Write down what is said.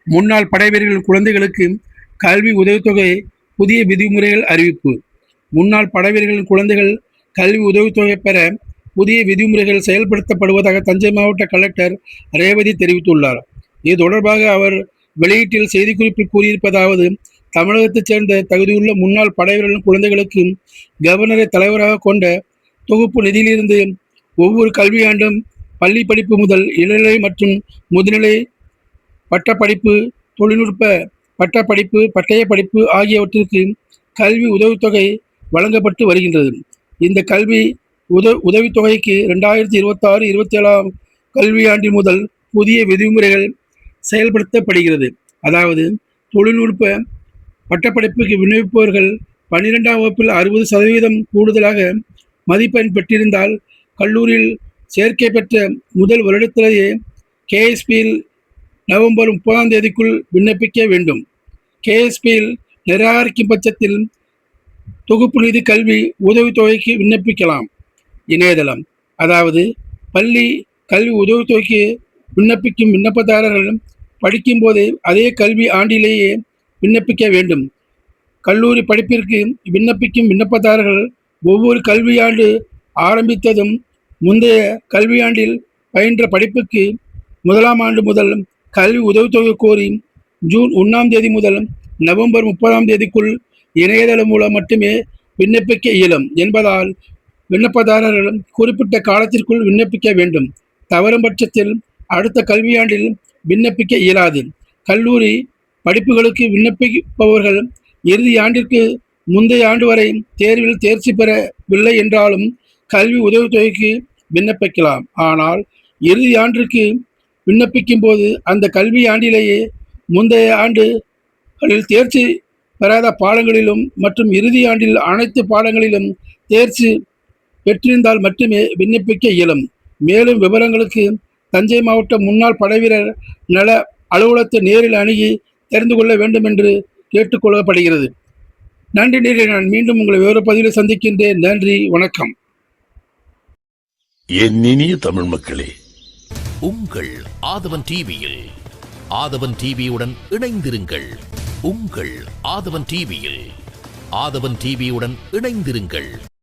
முன்னாள் படைவீரர்கள் குழந்தைகளுக்கு கல்வி உதவித்தொகை புதிய விதிமுறைகள் அறிவிப்பு. முன்னாள் படைவீரர்களின் குழந்தைகள் கல்வி உதவித்தொகை பெற புதிய விதிமுறைகள் செயல்படுத்தப்படுவதாக தஞ்சை மாவட்ட கலெக்டர் ரேவதி தெரிவித்துள்ளார். இது தொடர்பாக அவர் வெளியீட்டில் செய்திக்குறிப்பில் கூறியிருப்பதாவது: தமிழகத்தைச் சேர்ந்த தகுதியுள்ள முன்னாள் படைவீரர்களின் குழந்தைகளுக்கு கவர்னரை தலைவராக கொண்ட தொகுப்பு நிதியிலிருந்து ஒவ்வொரு கல்வியாண்டும் பள்ளி படிப்பு முதல் இளநிலை மற்றும் முதுநிலை பட்டப்படிப்பு, தொழில்நுட்ப பட்டப்படிப்பு, பட்டய படிப்பு ஆகியவற்றிற்கு கல்வி உதவித்தொகை வழங்கப்பட்டு வருகின்றது. இந்த கல்வி உதவித்தொகைக்கு 2026-27 கல்வியாண்டு முதல் புதிய விதிமுறைகள் செயல்படுத்தப்படுகிறது. அதாவது, தொழில்நுட்ப பட்டப்படிப்புக்கு விண்ணப்பிப்பவர்கள் 12ஆம் வகுப்பில் 60% கூடுதலாக மதிப்பெண் பெற்றிருந்தால் கல்லூரியில் சேர்க்கை பெற்ற முதல் வருடத்திலேயே கேஎஸ்பியில் நவம்பர் 30ஆம் தேதிக்குள் விண்ணப்பிக்க வேண்டும். கேஎஸ்பியில் நிராகரிக்கும் பட்சத்தில் தொகுப்பு நிதி கல்வி உதவித்தொகைக்கு விண்ணப்பிக்கலாம். இணையதளம். அதாவது, பள்ளி கல்வி உதவித்தொகைக்கு விண்ணப்பிக்கும் விண்ணப்பதாரர்கள் படிக்கும் போதே அதே கல்வி ஆண்டிலேயே விண்ணப்பிக்க வேண்டும். கல்லூரி படிப்பிற்கு விண்ணப்பிக்கும் விண்ணப்பதாரர்கள் ஒவ்வொரு கல்வியாண்டு ஆரம்பித்ததும் முந்தைய கல்வியாண்டில் பயின்ற படிப்புக்கு 1ஆம் ஆண்டு முதல் கல்வி உதவித்தொகை கோரி ஜூன் 1ஆம் தேதி முதல் நவம்பர் 30ஆம் தேதிக்குள் இணையதளம் மூலம் மட்டுமே விண்ணப்பிக்க இயலும் என்பதால் விண்ணப்பதாரர்கள் குறிப்பிட்ட காலத்திற்குள் விண்ணப்பிக்க வேண்டும். தவறும் பட்சத்தில் அடுத்த கல்வியாண்டில் விண்ணப்பிக்க இயலாது. கல்லூரி படிப்புகளுக்கு விண்ணப்பிப்பவர்கள் இறுதி ஆண்டிற்கு முந்தைய ஆண்டு வரை தேர்வில் தேர்ச்சி பெறவில்லை என்றாலும் கல்வி உதவித்தொகைக்கு விண்ணப்பிக்கலாம். ஆனால் இறுதி ஆண்டிற்கு விண்ணப்பிக்கும் போது அந்த கல்வி ஆண்டிலேயே முந்தைய ஆண்டுகளில் தேர்ச்சி பெறாத பாடங்களிலும் மற்றும் இறுதி ஆண்டில் அனைத்து பாடங்களிலும் தேர்ச்சி பெற்றிருந்தால் மட்டுமே விண்ணப்பிக்க இயலும். மேலும் விவரங்களுக்கு தஞ்சை மாவட்ட முன்னாள் படைவீரர் நல அலுவலகத்தை நேரில் அணுகி தெரிந்து கொள்ள வேண்டும் என்று கேட்டுக்கொள்ளப்படுகிறது. நன்றி நேயர்களே. நான் மீண்டும் உங்களை வேறு பதிவில் சந்திக்கின்றேன். நன்றி, வணக்கம். என் இனிய தமிழ் மக்களே, உங்கள் ஆதவன் டிவியில் ஆதவன் டிவியுடன் இணைந்திருங்கள். உங்கள் ஆதவன் டிவியில் ஆதவன் டிவியுடன் இணைந்திருங்கள்.